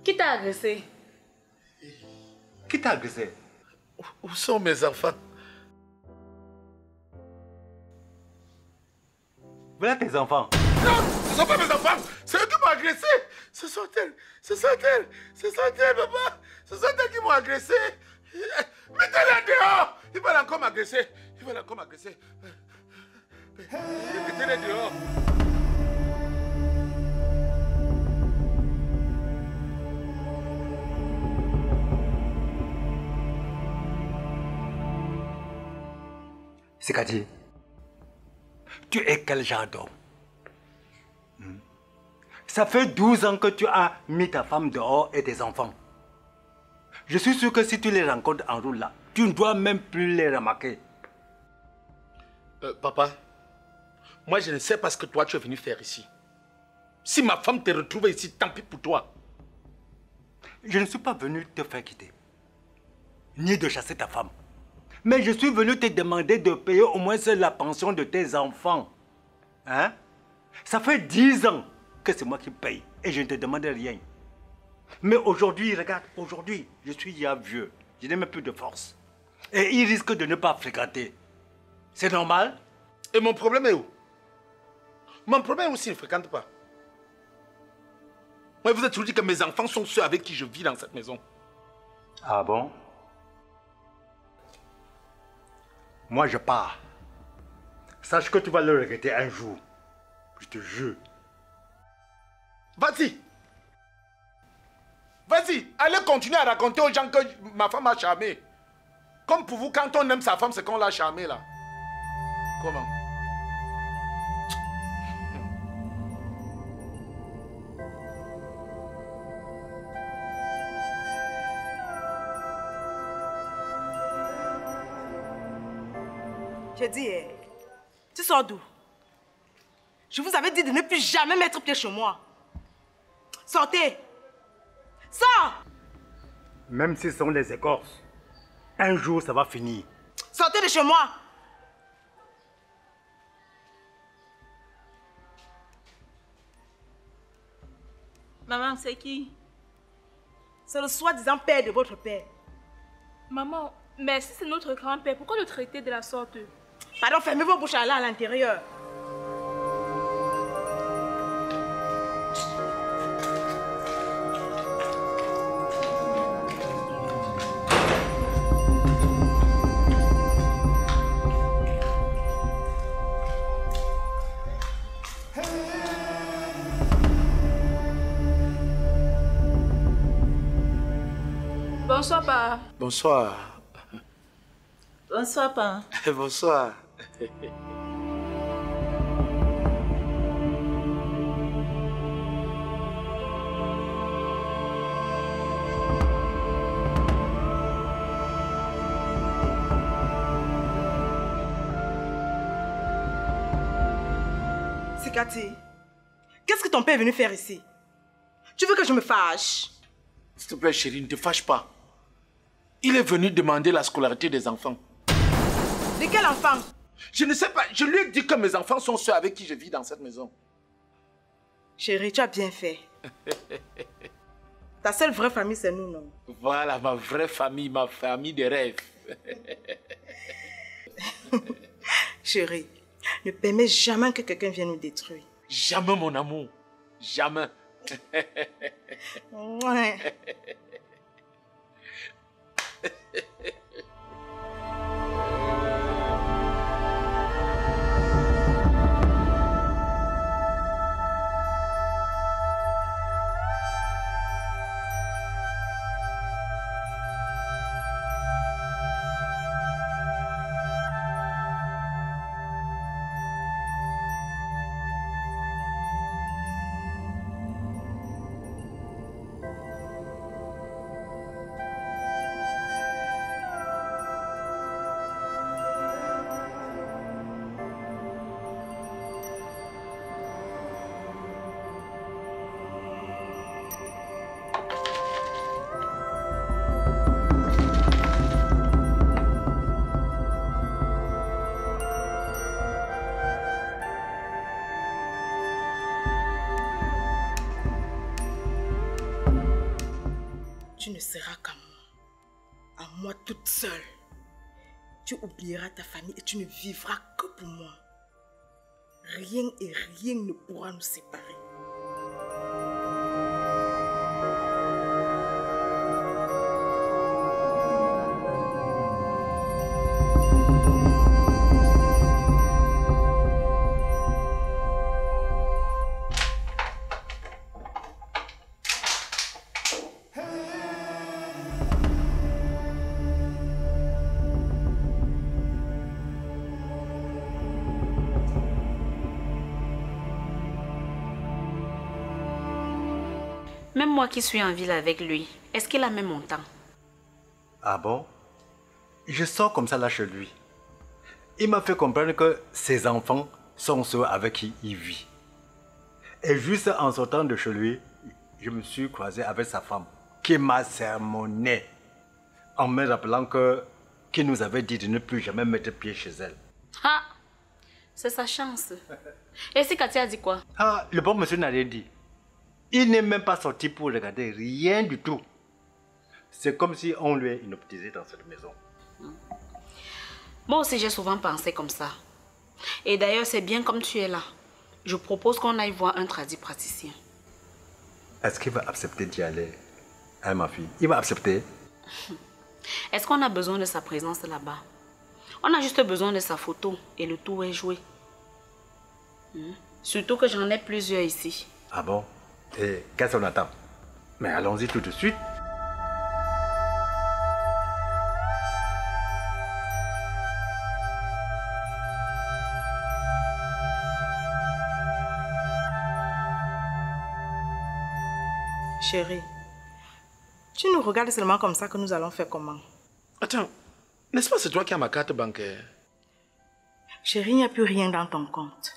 Qui t'a agressé? Qui t'a agressé? Où sont mes enfants? Voilà tes enfants. Non, ce ne sont pas mes enfants. C'est eux qui m'ont agressé. Ce sont elles. Ce sont elles. Ce sont elles, papa. Ce sont elles qui m'ont agressé. Mettez-les dehors. Ils veulent encore m'agresser. Ils veulent encore m'agresser. Mettez-les dehors. Sikati, tu es quel genre d'homme? Ça fait 12 ans que tu as mis ta femme dehors et tes enfants. Je suis sûr que si tu les rencontres en route là, tu ne dois même plus les remarquer. Papa, moi je ne sais pas ce que toi tu es venu faire ici. Si ma femme te retrouve ici, tant pis pour toi. Je ne suis pas venu te faire quitter, ni de chasser ta femme. Mais je suis venu te demander de payer au moins la pension de tes enfants. Hein? Ça fait 10 ans que c'est moi qui paye et je ne te demande rien. Mais aujourd'hui, regarde, aujourd'hui, je suis déjà vieux. Je n'ai même plus de force. Et il risque de ne pas fréquenter. C'est normal? Et mon problème est où? Mon problème aussi ne fréquente pas. Moi, vous êtes toujours dit que mes enfants sont ceux avec qui je vis dans cette maison. Ah bon? Moi, je pars. Sache que tu vas le regretter un jour. Je te jure. Vas-y. Vas-y, allez continuer à raconter aux gens que ma femme a charmé. Comme pour vous, quand on aime sa femme, c'est qu'on l'a charmé là. Comment? Je dis, tu sors d'où? Je vous avais dit de ne plus jamais mettre pied chez moi. Sortez! Sors! Même si ce sont les écorces, un jour ça va finir. Sortez de chez moi! Maman, c'est qui? C'est le soi-disant père de votre père. Maman, mais si c'est notre grand-père, pourquoi le traiter de la sorte? Pardon, fermez vos bouches là à l'intérieur. Bonsoir, papa. Bonsoir. Bonsoir, papa. Bonsoir. Sikati, qu'est-ce que ton père est venu faire ici? Tu veux que je me fâche? S'il te plaît, chérie, ne te fâche pas. Il est venu demander la scolarité des enfants. De quel enfant? Je ne sais pas. Je lui ai dit que mes enfants sont ceux avec qui je vis dans cette maison. Chérie, tu as bien fait. Ta seule vraie famille, c'est nous, non? Voilà, ma vraie famille, ma famille de rêve. Chérie, ne permets jamais que quelqu'un vienne nous détruire. Jamais, mon amour. Jamais. Ouais. tu ne seras qu'à moi. À moi toute seule. Tu oublieras ta famille et tu ne vivras que pour moi. Rien et rien ne pourra nous séparer. Même moi qui suis en ville avec lui, est-ce qu'il a même mon temps? Ah bon? Je sors comme ça là chez lui. Il m'a fait comprendre que ses enfants sont ceux avec qui il vit. Et juste en sortant de chez lui, je me suis croisé avec sa femme qui m'a sermonné en me rappelant qu'il nous avait dit de ne plus jamais mettre pied chez elle. Ah! C'est sa chance. Et si Katia a dit quoi? Ah, le bon monsieur n'a rien dit. Il n'est même pas sorti pour regarder, rien du tout. C'est comme si on lui hypnotisé dans cette maison. Moi aussi, j'ai souvent pensé comme ça. Et d'ailleurs, c'est bien comme tu es là. Je propose qu'on aille voir un praticien. Est-ce qu'il va accepter d'y aller? Hein, ma fille? Il va accepter? Est-ce qu'on a besoin de sa présence là-bas? On a juste besoin de sa photo et le tour est joué. Surtout que j'en ai plusieurs ici. Ah bon? Et qu'est-ce qu'on attend? Mais allons-y tout de suite. Chérie, tu nous regardes seulement comme ça que nous allons faire comment? Attends, n'est-ce pas c'est toi qui as ma carte bancaire? Chérie, il n'y a plus rien dans ton compte.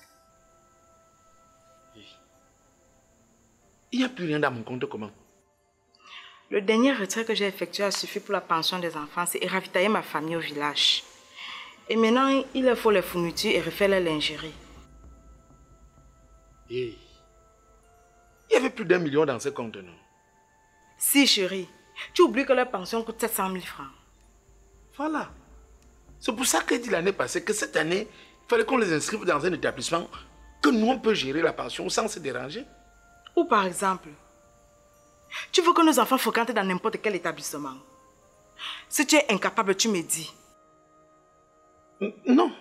Il n'y a plus rien dans mon compte, comment? Le dernier retrait que j'ai effectué a suffi pour la pension des enfants et ravitailler ma famille au village. Et maintenant, il leur faut les fournitures et refaire la lingerie. Il y avait plus d'1 million dans ce compte, non? Si, chérie. Tu oublies que leur pension coûte 700 000 francs. Voilà. C'est pour ça que dit l'année passée que cette année, il fallait qu'on les inscrive dans un établissement que nous, on peut gérer la pension sans se déranger. Ou par exemple, tu veux que nos enfants fréquentent dans n'importe quel établissement. Si tu es incapable, tu me dis. Non,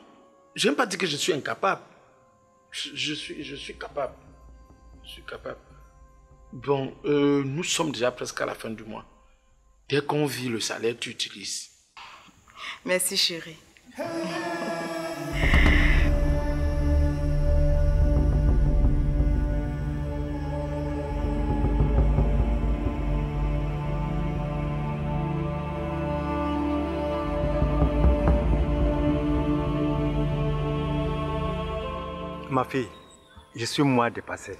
je n'aime pas dire que je suis incapable. Je suis capable. Je suis capable. Bon, nous sommes déjà presque à la fin du mois. Dès qu'on vit le salaire, tu utilises. Merci, chérie. Ma fille, je suis moi dépassé.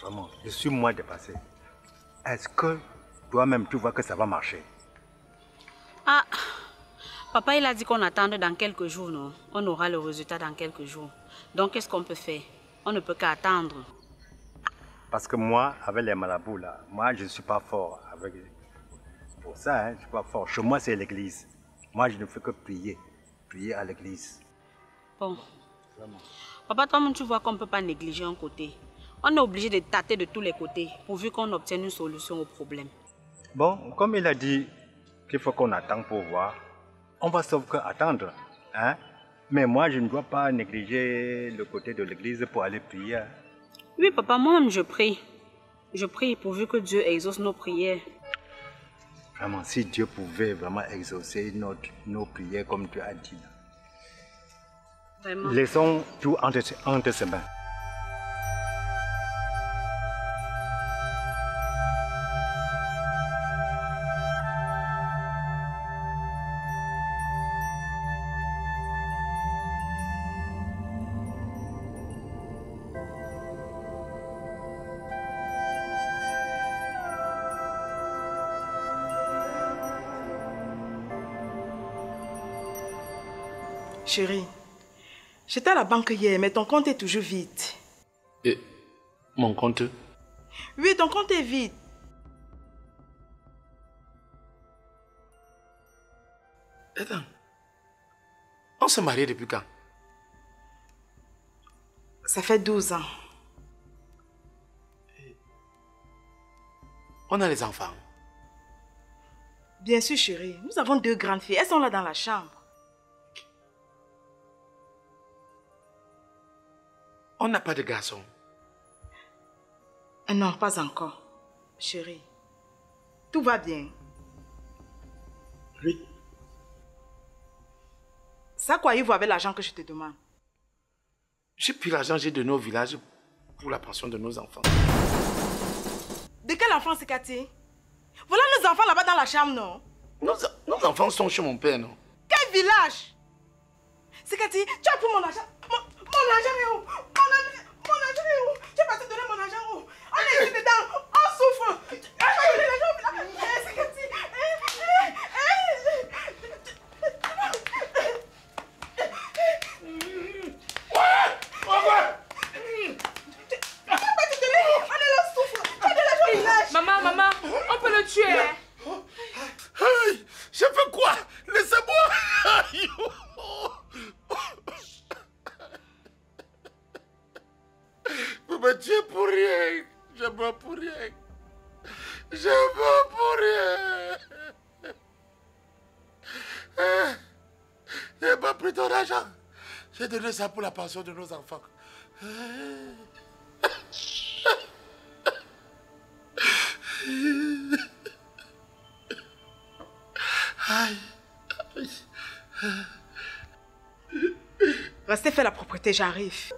Vraiment, je suis moi dépassé. Est-ce que toi-même tu vois que ça va marcher? Ah, papa il a dit qu'on attende dans quelques jours, non? On aura le résultat dans quelques jours. Donc qu'est-ce qu'on peut faire? On ne peut qu'à attendre. Parce que moi, avec les marabouts là, moi je ne suis pas fort. Pour ça, hein, je ne suis pas fort. Chez moi c'est l'église. Moi je ne fais que prier. Prier à l'église. Bon. Vraiment. Papa, toi-même tu vois qu'on ne peut pas négliger un côté. On est obligé de tâter de tous les côtés pourvu qu'on obtienne une solution au problème. Bon, comme il a dit qu'il faut qu'on attende pour voir, on va sauf que attendre. Hein? Mais moi, je ne dois pas négliger le côté de l'église pour aller prier. Oui, papa, moi-même je prie. Je prie pourvu que Dieu exauce nos prières. Vraiment, si Dieu pouvait vraiment exaucer nos prières comme tu as dit. Vraiment. Laissons tout entre ses mains. Chérie, j'étais à la banque hier, mais ton compte est toujours vide. Et mon compte? Oui, ton compte est vide. Attends. On s'est mariés depuis quand? Ça fait 12 ans. On a les enfants. Bien sûr, chérie. Nous avons 2 grandes filles. Elles sont là dans la chambre. On n'a pas de garçons. Non, pas encore. Chérie, tout va bien. Oui. Ça quoi, Yves, avec l'argent que je te demande? J'ai pris l'argent, j'ai donné au village pour la pension de nos enfants. De quel enfant c'est Cathy? Voilà nos enfants là-bas dans la chambre, non? Nos enfants sont chez mon père, non? Quel village? C'est Cathy, tu as pris mon argent. Mon argent est où? Mon argent est où? Tu es parti donner mon argent où? On est ici dedans, on souffre. Tu as donné l'argent au village. C'est Cathy. Maman, on peut le tuer. Hey, je fais quoi? Laissez-moi. Vous me tuez pour rien. Je meurs pour rien. Je meurs pour rien. J'ai pas pris ton argent. J'ai donné ça pour la pension de nos enfants. Restez faire la propreté, j'arrive.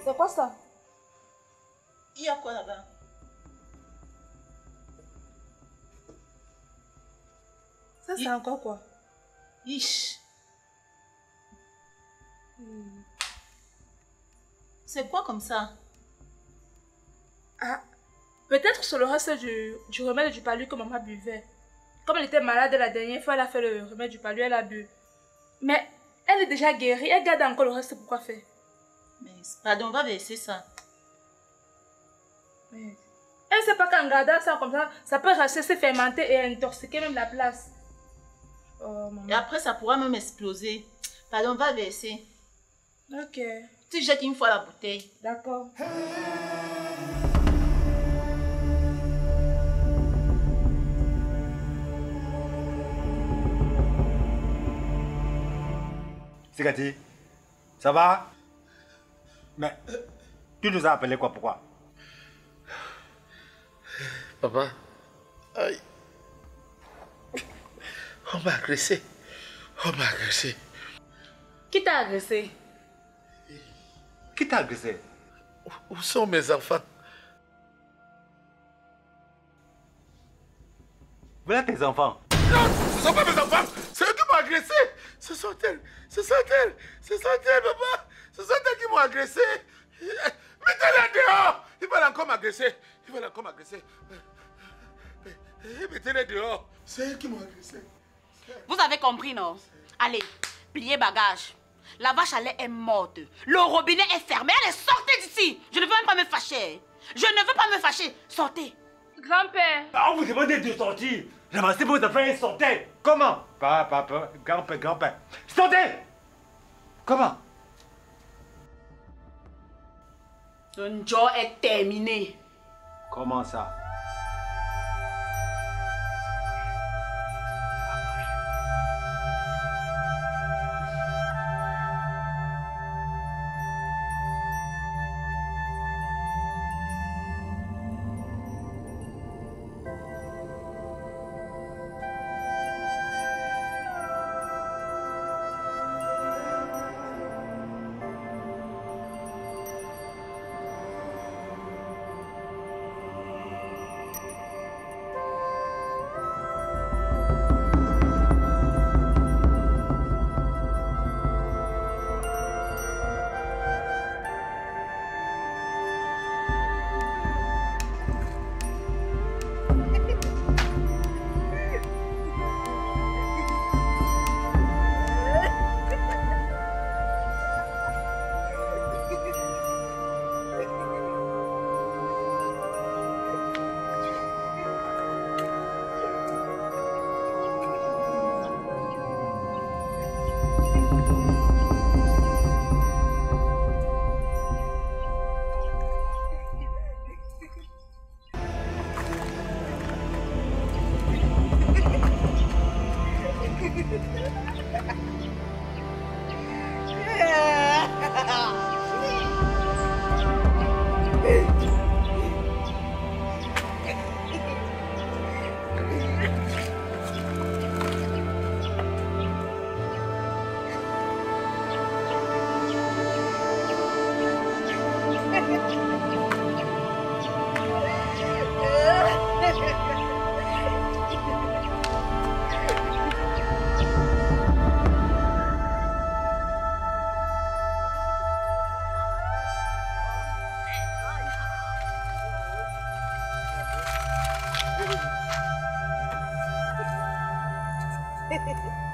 C'est quoi ça? Il y a quoi là-bas? Ça, c'est encore quoi? Ish. C'est quoi comme ça? Ah, peut-être sur le reste du remède du palu que maman buvait. Comme elle était malade la dernière fois, elle a fait le remède du palu, elle a bu. Mais elle est déjà guérie, elle garde encore le reste, pourquoi faire? Mais pardon, on va verser ça. Mais elle ne sait pas qu'en gardant ça comme ça peut rester, se fermenter et intoxiquer même la place. Oh, maman. Et après, ça pourra même exploser. Pardon, on va verser. Ok, Tu jettes une fois la bouteille. d'accord. C'est Cathy, ça va? Mais tu nous as appelé quoi? Pourquoi? Papa, aïe. On m'a agressé. On m'a agressé. Qui t'a agressé? Qui t'a agressé? Où sont mes enfants? Voilà tes enfants. Non, ce ne sont pas mes enfants. C'est eux qui m'ont agressé. Ce sont elles. Ce sont elles. Ce sont elles, papa. Ce sont elles qui m'ont agressé. Mettez-les dehors. Ils veulent encore m'agresser. Ils veulent encore m'agresser. Mettez-les dehors. C'est eux qui m'ont agressé. Vous avez compris, non? Allez, pliez bagage. La vache à lait est morte. Le robinet est fermé. Allez, sortez d'ici. Je ne veux même pas me fâcher. Je ne veux pas me fâcher. Sortez. Grand-père. On vous demandait de sortir. Ramassez vos affaires et sortez. Comment? Papa, grand-père, grand-père. Sortez. Comment? Le job est terminé. Comment ça? Hey.